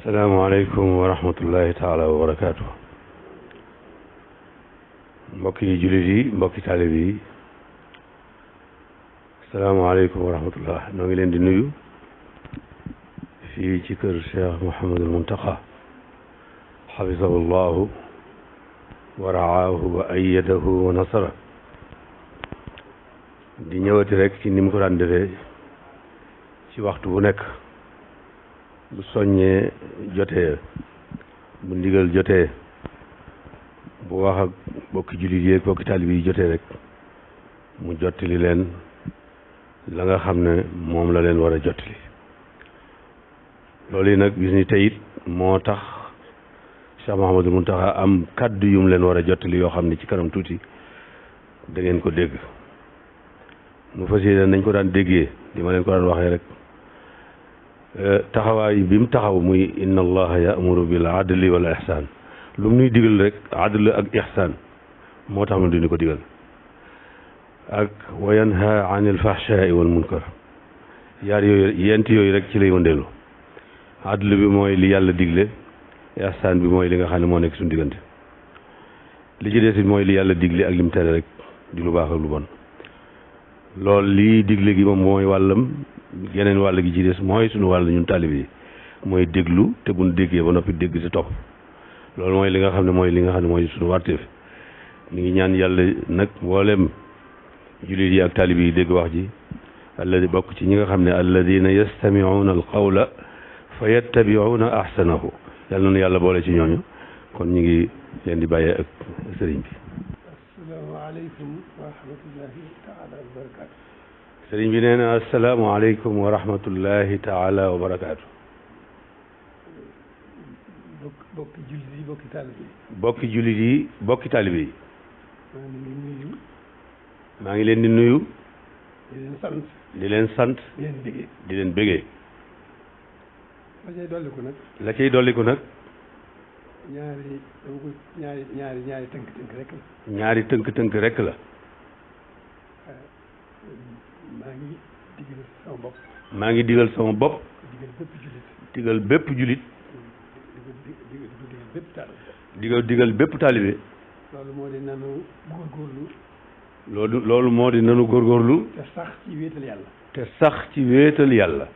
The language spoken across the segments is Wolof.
asalaamaaleykum wa rahmatullahi taala wa barakaatu. mbokki jullit yi mbokki taalib yi asalaamaaleykum wa rahmatullah. noo ngi leen di nuyu fii ci kër Cheikh Mouhamadul Muntaqa xafisahu llahu wa raahu wa ayyadahu wa nasara. di ñëwati rek ci ni mu ko daan defee ci waxtu bu nekk bu soññee jotee, bu ndigal jotee, bu wax ak bokki jullit yi ak bokki taalib yi jotee rek mu jottali leen la nga xam ne moom la leen war a jottali. loolu yi nag bis ni tey it moo tax Cheikh Mouhamadul Muntaxa am kaddu yum leen war a jottali yoo xam ne ci kanam tuuti da ngeen ko dégg. mu fas yéene nañ ko daan déggee li ma leen ko daan waxee rek taxawaay bi mu taxaw muy inna allaha ya'muru bil adli wal ihsan. lu mu nuy digal rek adl ak ihsan moo tax mu di ko digal, ak wa yanha anil fahshai wal munkar. yaar yooyu yent yooyu rek ci lay wëndeelu. adl bi mooy li yàlla digle, ihsan bi mooy li nga xam ne moo nekk suñu diggante. li ci des mooy li yàlla digle ak lim tere rek di lu baax ak lu bon. loolu lii digle gi moom mooy wàllam, geneen wàll gi ci des mooy suñu wàll ñun taalib yi mooy déglu te buñ déggee ba noppi dégg si topp. loolu mooy li nga xam ne mooy suñu warteef. ñu ngi ñaan yàlla nag mboolem jullit yi ak taalib yi dégg wax ji, alladi bokk ci ñi nga xam ne alladina yastamiuuna al qawla fa yattabiuuna ahsanahu. yàlla noonu yàlla boole ci ñooñu. kon ñu ngi leen di bàyyee ak sëriñ bi. asalaamaaleykum wa rahmatullahi taala wa barakaatu. sëriñ bi nee na asalaamaaleykum wa rahmatullahi taala wa barakaatu. bokki jullit yi bokki taalib yi. bokki jullit yi bokki taalib yi. maa ngi leen di nuyu. maa ngi leen di nuyu. di leen sant. di leen sant. di leen bégee. di leen bégee. la cay dolliku nag. la cay dolliku nag. ñaari tënk-tënk rek la. ñaari tënk-tënk rek la. maa ngi digal sama bopp. maa ngi digal sama bopp. digal bépp jullit. digal bépp jullit. digal bépp taalibe. digal bépp taalibe. loolu moo di nanu góorgóorlu. loolu moo di nanu góorgóorlu. te sax ci wéetal yàlla. te sax ci wéetal yàlla.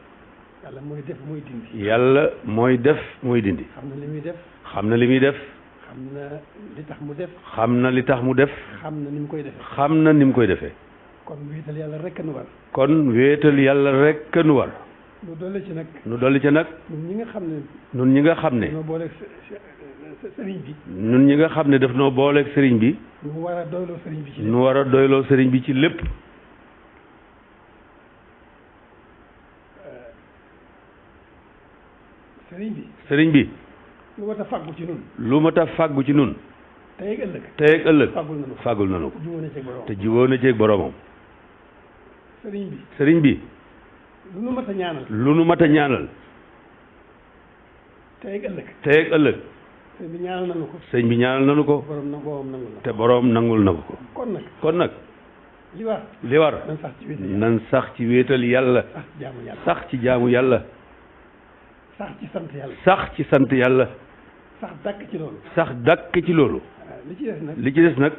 yàlla mooy def mooy dindi. yàlla mooy def mooy dindi. xam na li muy def. xam na li muy def. xam na li tax mu def. xam na li tax mu def. xam na ni mu koy defee. xam na ni mu koy defee. kon wéetal yàlla rek nu war. kon wéetal yàlla rek nu war. nu dolli ci nag. nu dolli ci nag. ñun ñi nga xam ne. ñun ñi nga xam ne. noo booleeg sëriñ bi. ñun ñi nga xam ne daf noo booleeg sëriñ bi. nu war a doyloo sëriñ bi ci lépp. nu war a doyloo sëriñ bi ci lépp. sëriñ bi. sëriñ bi. lu mat a fàggu ci nun. lu mat a fàggu ci nun. tey ak ëllëg. tey ak ëllëg. fàggul nanu ko. jiwoo na ceeg boroomam. te jiwoo na ceeg boroomam. sëriñ bi. sëriñ bi. lu nu mat a ñaanal. lu nu mat a ñaanal. tey ak ëllëg. tey ak ëllëg. sëñ bi ñaanal nanu ko. sëñ bi ñaanal nanu ko. boroom nangul na. te boroom nangul na ko. kon nag. li war. nan sax ci wéetal yàlla. sax ci jaamu yàlla. sax ci sant yàlla. sax ci sant yàlla. sax dàkk ci loolu. sax dàkk ci loolu. li ci des nag. li ci des nag.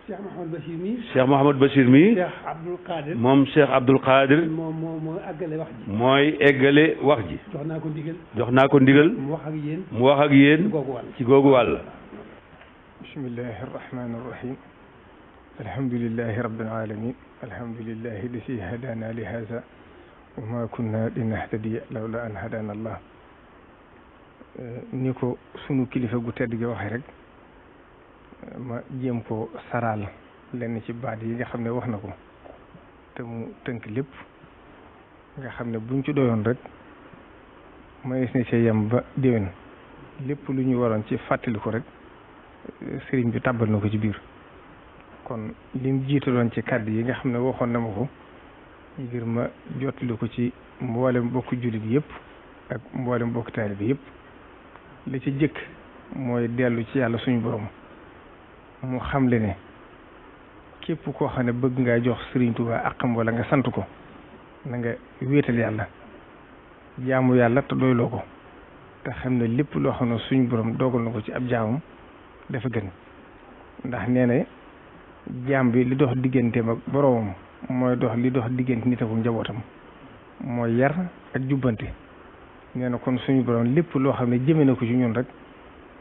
Cheikh Mouhamad Bachir mii. Cheikh Mouhamad Bachir mii. Cheikh Abdoul Qadir. moom Cheikh Abdoul Qadir. moo eggale wax ji. mooy eggale wax ji. jox naa ko ndigal. jox naa ko ndigal. mu wax ak yéen. mu wax ak yéen. ci googu wàll. bismillahi arrahmani arrahim. alhamdulillahi rabbil alamin. alhamdulillahi lasi hadana li hada wa ma kunna linahtadiya lawla an hadana allah. ni ko sunu kilifa gu tedd gi waxee rek ma jéem ko saraal lenn ci baat yi nga xam ne wax na ko te mu tënk lépp nga xam ne buñ ci doyoon rek mayees na see yem ba déwén lépp lu ñu waroon ci fàttali ko rek sëriñ bi tàbbal na ko ci biir. kon lim jiitaloon ci kàddu yi nga xam ne waxoon na ma ko ngir ma jottali ko ci mboolem bokk jullit yëpp ak mboolem bokk taalibe yëpp. li ci jëkk mooy dellu ci yàlla suñu borom mu xamle ne képp koo xam ne bëgg ngaa jox Sëriñ Tuubaa àqam wala nga sant ko na nga wéetal yàlla jaamu yàlla te doyloo ko te xam ne lépp loo xam ne suñu borom dogal na ko ci ab jaamam dafa gën, ndax nee na jaam bi li dox digganteem ak boroomam mooy dox li dox diggante nit ak njabootam mooy yar ak jubbante. nee na kon suñu borom lépp loo xam ne jëme na ko ci ñun rek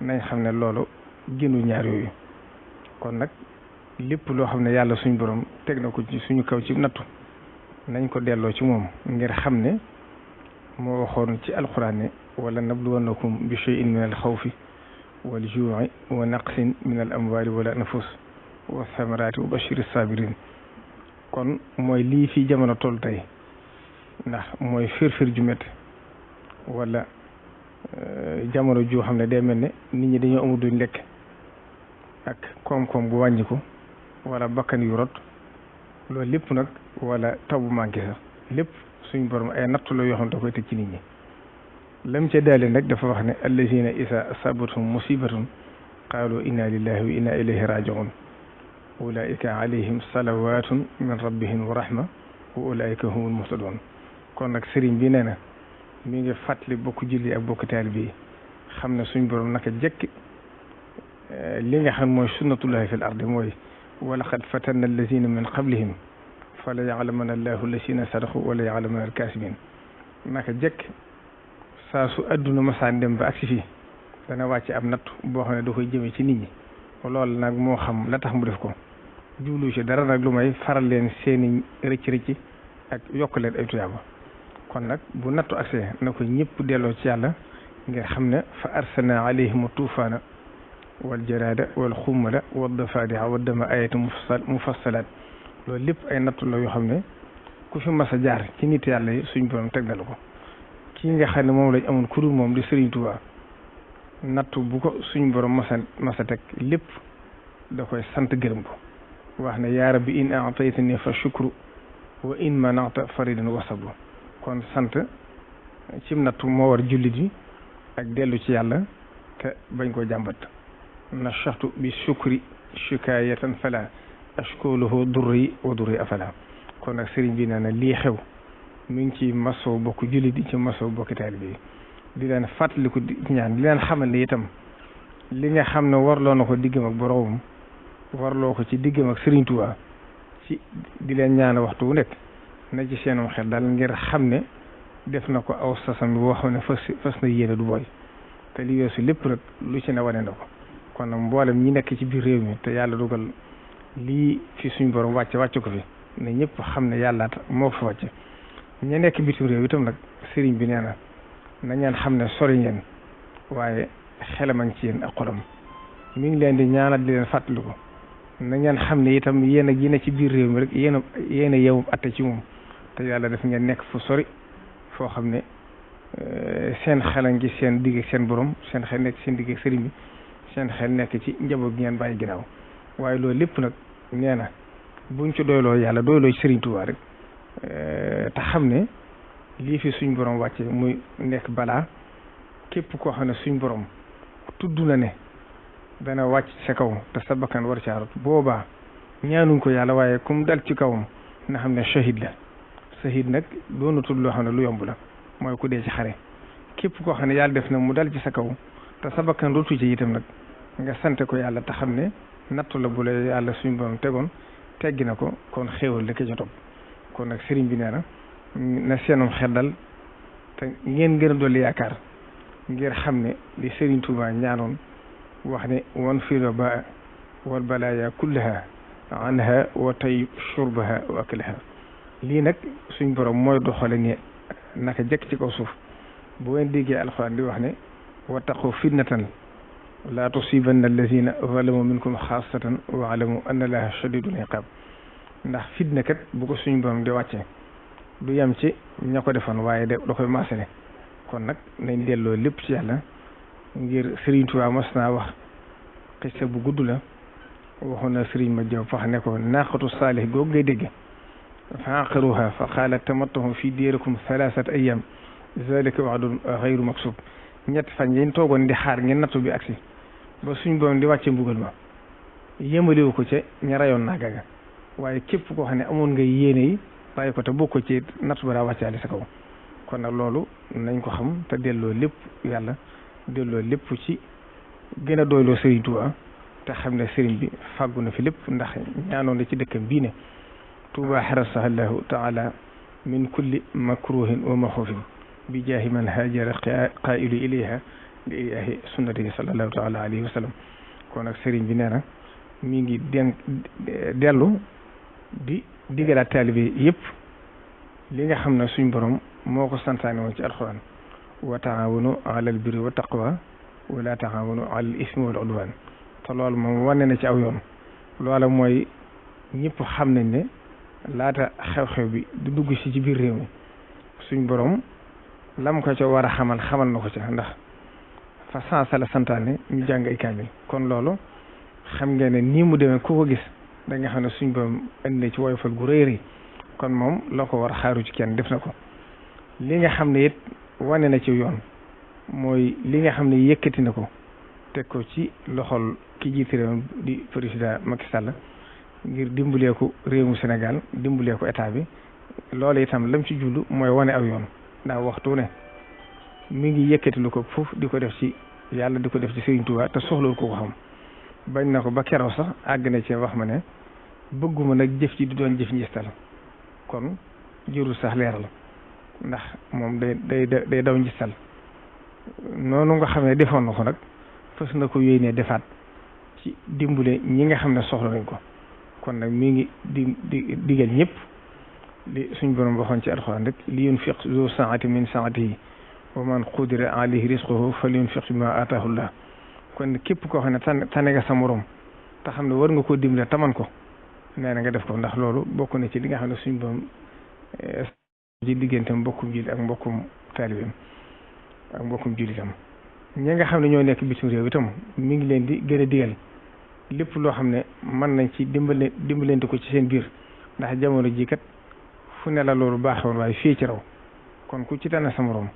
nañ xam ne loolu gënu ñaar yooyu. kon nag lépp loo xam ne yàlla suñu borom teg na ko ci suñu kaw ci nattu nañ ko delloo ci moom, ngir xam ne moo waxoon ci alxuraan ne wala nabluwannakum bi shay'in min al xawfi wal juu'i wa naqsin min al amwali wal anfus wa thamarati wa bashiri sabirin. kon mooy lii fii jamono toll tey, ndax mooy firfir ju métti wala jamono joo xam ne day mel ne nit ñi dañoo amul duñ lekk ak koom-koom bu wàññiku wala bakkan yu rot, loolu lépp nag wala taw bu manqué sax lépp suñ borom ay nattu la yoo xam ne da koy teg ci nit ñi. lam ca daale nag dafa wax ne allazina isa asabathum musibatun qaalu inna lillahi wa inna ilayhi rajiun ulaika alayhim salawatun min rabbihim wa rahma wa ulaika humul muhtadun. kon nag sëriñ bi nee na mi ngi fàttali bokk julli ak bokk taalibe bi xam ne suñ borom naka jekk li nga xam mooy sunnatullahi fil ardi mooy wa laqad fatanna allazina min qablihim fala ya'lamanna allahu allazina sadaqu wala ya'lamanna al-kaasibin. naka jekk saa su adduna masaan dem ba agsi fii dana wàcce ab natt boo xam ne da koy jëmee ci nit ñi. loolu nag moo xam la tax mu def ko, jublu ci dara nag lu may faral leen seeni rëcc-rëcc ak yokk leen ay tuyaaba. kon nag bu nattu agsee na ko ñëpp delloo ci yàlla ngir xam ne fa arsalna alayhim tuufaana wal jaraada wal xummala wad dafaadi'a wad dama ayatu mufassalaat. loolu lépp ay nattu la yoo xam ne ku fi mas a jaar ci nit yàlla yi suñ borom teg na la ko. kii nga xam ne moom lañ amoon kuréel moom di Serigne Touba nattu bu ko suñ borom masa teg lépp da koy sant gërëm ko, wax ne yaa rabbi in a'taytani fa shukru wa in mana'ta faridan wasabu. kon sant cim nattu moo war jullit yi ak dellu ci yàlla te bañ koo jàmbat. nashaxtu bi shukri shikaayatan fala ashkuluhu durri wa durri afala. kon nag sëriñ bi nee na lii xew mi ngi ci masoo bokk jullit yi ci masoo bokki taalibe yi di leen fàttaliku di ñaan di leen xamal ne itam li nga xam ne warloo na ko diggam ak boroomam warloo ko ci diggam ak Sëriñ Tuubaa ci di leen ñaan waxtu wu nekk na ci seenum xel daal ngir xam ne def na ko aw sasam boo xam ne fas na yéene du booy te li weesu lépp rek lu ci ne wane na ko. kon nag mboolem ñi nekk ci biir réew mi te yàlla dugal lii fi suñ borom wàcc ko fi ne ñëpp xam ne yàlla moo ko fi wàcce. ña nekk bitim réew itam nag sëriñ bi nee na ngeen xam ne sori ngeen waaye xelam a ngi ci yéen ak xolam mi ngi leen di ñaanal di leen fàttaliku na ngeen xam ne itam yéen ak yi ne ci biir réew mi rek yéen a yeewu atte ci moom te yàlla def ngeen nekk fu sori foo xam ne seen xel a ngi seen digg ak seen borom seen xel nekk seen digg ak sëriñ bi seen xel nekk ci njaboot gi ngeen bàyyi ginnaaw. waaye loolu lépp nag nee na buñ ci doyloo yàlla doyloo ci Sëriñ Tuubaa rek te xam ne lii fi suñ borom wàcce muy nekk balaa képp koo xam ne suñ borom tudd na ne dana wàcc sa kaw te sa bakkan war caarut boobaa ñaanuñ ko yàlla waaye comme dal ci kawam na xam ne shahid la. shahid nag doonu tudd loo xam ne lu yomb la mooy ku dee ci xare. képp koo xam ne yàlla def na mu dal ci sa kaw te sa bakkan rotu ci itam nag nga sante ko yàlla te xam ne nattu la bu la yàlla suñ borom tegoon teggi na ko kon xéewal la ko ca topp. kon nag sëriñ bi nee na seenum xel dal te ngeen gën a dolli yaakaar ngir xam ne li Sëriñ Tuubaa ñaanoon wax ne wan filo ba wal balaaya kullaha anha wa tay shurbaha wa aklaha. lii nag suñ borom mooy doxale ne naka jekk ci kaw suuf bu ngeen déggee alxuraan di wax ne wattaqu fitnatan laa tusibanna allazina zalamu minkum xaasatan wa alamu anna allaha shadidul iqab. ndax fitna kat bu ko suñ borom di wàcce du yem ci ña ko defoon waaye da koy maasale. kon nag nañ delloo lépp ci yàlla ngir Sëriñ Tuubaa mas naa wax xista bu gudd la waxoon na sëriñ ma jow fax ne ko naqatu saalih googu ngay dégg fa aqaruha fa qaala tamattahu fi diirikum thalathata ayyam zalika wa'dun ghayru maksub. ñett fan yéen toogoon di xaar ngeen nattu bi agsi ba suñ borom di wàcce mbugal ma yëmaliwu ko ca ña rayoon naaga ga waaye képp koo xam ne amoon nga yéene yi bàyyi ko te bokk ci natt ba daa wàccaale sa kaw. kon nag loolu nañ ko xam te delloo lépp yàlla delloo lépp ci gën a doyloo Serigne Touba te xam ne Serigne bi fàggu na fi lépp ndax ñaanoon na ci dëkkam bii ne Touba xarasaha llahu taala min kulli makruhin wa maxoofin bi jaahi man haajara qaa'ilu ilayha li ilaahi sunnatihi sallallahu taala alayhi wa sallam kon nag Serigne bi nee na mi ngi dellu di digalaat taalibe yëpp li nga xam ne suñ borom moo ko santaane woon ci alxuraan wa taawanu alal birri wa taqwa wala taawanu alal ismi wal udwan te loolu moom wane na ci aw yoon loola mooy ñëpp xam nañ ne laata xew-xew bi du dugg si ci biir réew mi suñ borom lam ko ca war a xamal na ko ca ndax fa sansa la santaane ñu jàng ay kaamil kon loolu xam ngeen ne nii mu demee ku ko gis da nga xam ne suñ borom indi na ci woyofal gu rëy rëy kon moom la ko war xaaru ci kenn def na ko li nga xam ne it wane na ci yoon mooy li nga xam ne yëkkati na ko teg ko ci loxol ki jiite réew di président Macky Sall ngir dimbalee ko réewum Sénégal dimbalee ko état bi loolu itam lam ci jullu mooy wane aw yoon ndax waxtu ne mi ngi yëkkati lu ko foofu di ko def ci yàlla di ko def ci Serigne Touba te soxlawul ko xam bañ na ko ba keroog sax àgg na ci wax ma ne bëgguma nag jëf ci di doon jëf njistal kon jërul sax leeral ndax moom day daw njistal noonu nga xam ne defoon na ko nag fës na ko yéenee defaat ci dimbale ñi nga xam ne soxla nañ ko kon nag mi ngi digal ñëpp li suñ borom waxoon ci alxuraan rek li yunfiq zu saati min saatihi wa man qudira alayhi rizquhu falyunfiq mimma ataahu llah kon képp koo xam ne tane nga sa morom te xam ne war nga koo dimbale taman ko nee na nga def ko ndax loolu bokk na ci li nga xam ne suñ borom ci digganteem mbokkum jullit ak mbokkum taalibeem ak mbokkum jullitam ñi nga xam ne ñoo nekk bitim réew itam mi ngi leen di gën a digal lépp loo xam ne mën nañ ci dimbalante ko ci seen biir ndax jamono ji kat fu ne la loolu baaxoon waaye fii ci raw kon ku ci tane sa morom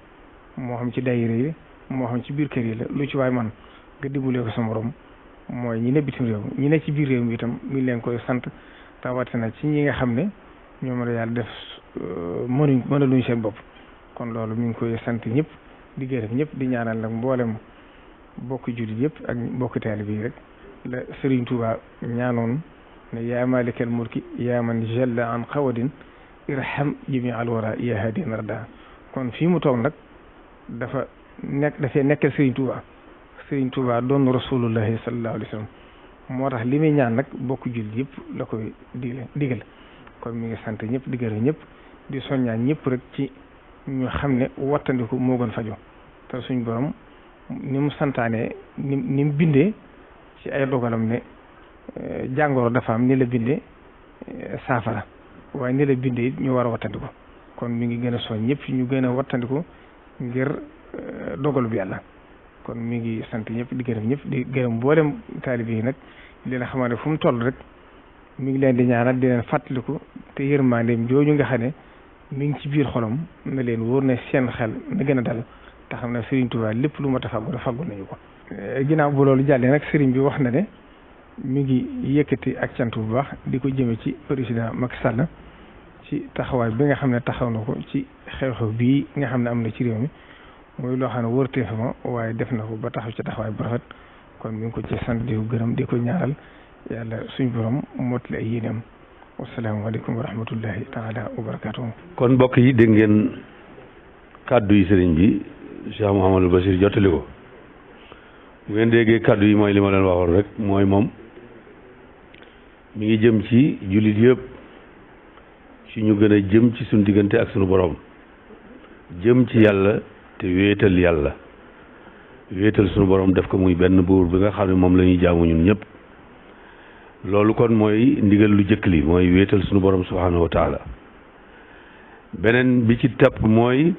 moo xam ci daayira yi moo xam ci biir kër yi la lu ci waay man nga dimbalee ko sa morom mooy ñi ne bitim réew ñi ne ci biir réew mi itam mi ngi leen koy sant rawatina ci ñi nga xam ne ñoom la yàlla def mënaluñ seen bopp kon loolu mi ngi koy sant ñëpp di gërëm ñëpp di ñaanal nag mboolem bokki jullit yëpp ak bokki taalibe yi rek la Serigne Touba ñaanoon ne yaa malikal mulki yaa man jalla an xawadin irham jami al wara ya hadi narda kon fii mu toog nag dafay nekkal Serigne Touba doon rasulullahi sallallahu alayhi wa sallam moo tax li muy ñaan nag bokk jullit yëpp la koy digal kon mi ngi sant ñëpp di gërëm ñëpp di soññaan ñëpp rek ci ñu xam ne wattandiku moo gën fajo te suñ borom ni mu santaane ni mu bindee ci ay dogalam ne jàngoro dafa am ni la bindee saafara waaye ni la bindee it ñu war a wattandiku kon mi ngi gën a soñ ñëpp ñu gën a wattandiku ngir dogalu bi yàlla kon mi ngi sant ñëpp di gërëm ñëpp di gërëm mboolem taalibe yi nag di leen xamal ne fu mu toll rek mi ngi leen di ñaanal di leen fàttaliku te yërmandeem jooju nga xam ne mi ngi ci biir xolam na leen wóor ne seen xel na gën a dal te xam ne Serigne Touba lépp lu mat a fàggu nañu ko. ginnaaw bu loolu jàllee nag Serigne bi wax na ne mi ngi yëkkati ak cant bu baax di ko jëme ci président Macky Sall ci taxawaay bi nga xam ne taxaw na ko ci xew-xew bii nga xam ne am na ci réew mi muy loo xam ne wërtee fa ma waaye def na ko ba taxaw ci taxawaay bu rafet kon mi ngi ko ci sant di ko gërëm di ko ñaaral yàlla suñ borom mottali ay yéenam wasalaamaaleykum wa rahmatullahi taala wa barakaatuhu. kon mbokk yi dégg ngeen kàddu yi sëriñ bi Cheikh Mouhamadou Bachir jottali ko bu ngeen déggee kàddu yi mooy li ma leen waxoon rek mooy moom mi ngi jëm ci jullit yëpp ci ñu gën a jëm ci suñu diggante ak suñu borom jëm ci yàlla te wéetal yàlla wéetal suñu borom def ko muy benn buur bi nga xam ne moom la ñuy jaamu ñun ñëpp. loolu kon mooy ndigal lu jëkk li mooy wéetal sunu borom subhanahu wa taala beneen bi ci topp mooy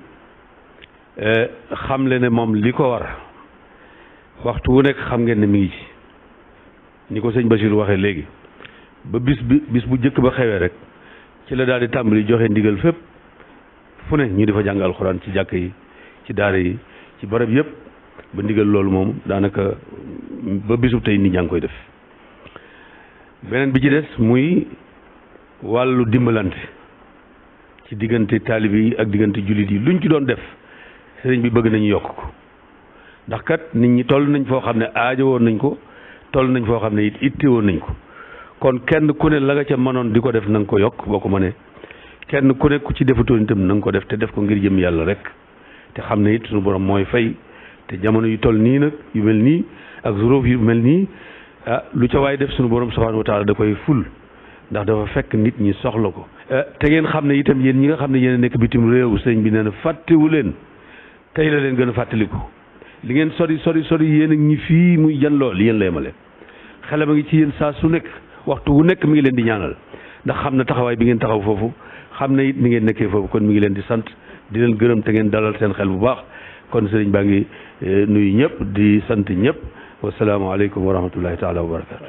xamle ne moom li ko war waxtu wu nekk xam ngeen ne mi ngi ci ni ko sëñ Bachir waxee léegi ba bis bu jëkk ba xewee rek ci la daal di tàmbali joxe ndigal fépp fu ne ñu di fa jàng alxuraan ci jàkk yi ci daara yi ci barab yëpp ba ndigal loolu moom daanaka ba bisub tey nit ñaa ngi koy def beneen bi ci des muy wàllu dimbalante ci diggante taalibe yi ak diggante jullit yi luñ ci doon def sëriñ bi bëgg nañu yokk ko ndax kat nit ñi toll nañ foo xam ne aajo woon nañ ko toll nañ foo xam ne it itte woon nañ ko kon kenn ku ne la nga ca mënoon di ko def na nga ko yokk boo ko mënee kenn ku ne ku ci defutoon itam na nga ko def te def ko ngir jëm yàlla rek te xam ne it suñu borom mooy fay te jamono yu toll nii nag yu mel nii ak zuróof yu mel nii lu ca waay def suñu borom subhanahu wa taala da koy ful ndax dafa fekk nit ñi soxla ko te ngeen xam ne itam yéen ñi nga xam ne yéen a nekk bitim réew sëñ bi nee na fàttewu leen tey la leen gën a fàttaliku li ngeen sori yéen ak ñi fii muy jan lool yéen la yemale xelam a ngi ci yéen saa su nekk waxtu wu nekk mi ngi leen di ñaanal ndax xam na taxawaay bi ngeen taxaw foofu xam na it ni ngeen nekkee foofu kon mi ngi leen di sant di leen gërëm te ngeen dalal seen xel bu baax kon sëriñ baa ngi nuyu ñëpp di sant ñëpp wasalaamaaleykum wa rahmatullahi taala wa barakatu